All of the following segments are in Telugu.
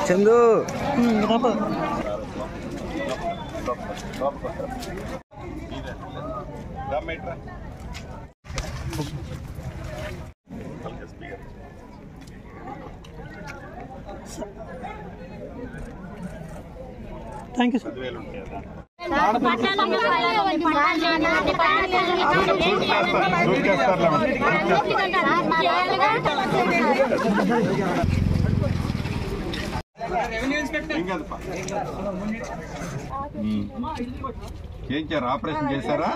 చందు థ్యాంక్ యూ చేయించారు, ఆపరేషన్ చేశారా?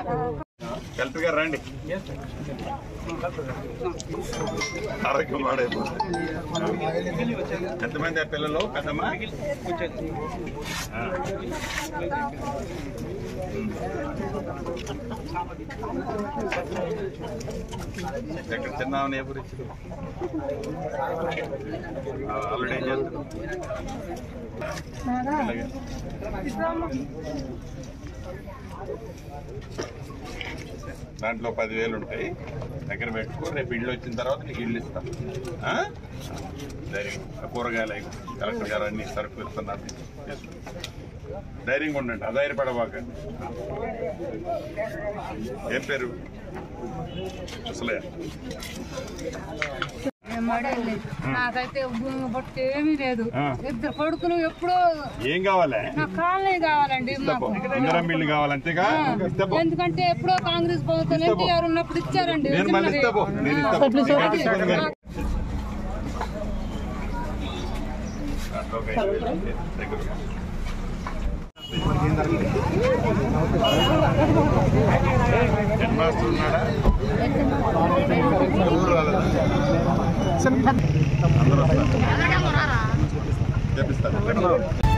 కలెక్టర్ గారు రండి. ఆరోగ్యం పాడైపోతుంది. ఎంతమంది ఆ పిల్లలు? పెద్దమ్మా ఎక్కడ చిన్నామని ఎవరు ఇచ్చారు? ఆల్రెడీ ఏం చేస్తారు? దాంట్లో 10,000 ఉంటాయి, దగ్గర పెట్టుకో. రేపు ఇల్లు వచ్చిన తర్వాత నీకు ఇల్లు ఇస్తాం. ధైర్యంగా కూరగాయలు కలెక్టర్ గారు అన్ని సరుకులు ఇస్తున్నారు. ధైర్యంగా ఉండండి, అధైర్యపడబాక. ఏం పేరు? అసలే నాకైతే భూమి బట్టి ఏమీ లేదు. ఇద్దరు కొడుకులు ఎప్పుడో. ఏం కావాలి? నాకు కాలనీ కావాలండి. ఇందిరమ్మ ఇల్లు కావాలి అంతేగా? ఎందుకంటే ఎప్పుడో కాంగ్రెస్ ప్రభుత్వం ఎన్టీఆర్ ఉన్నప్పుడు ఇచ్చారండి. హెడ్ మాస్టర్ ఉన్నాడా? అందరూ వస్తారు, తెప్పిస్తారు.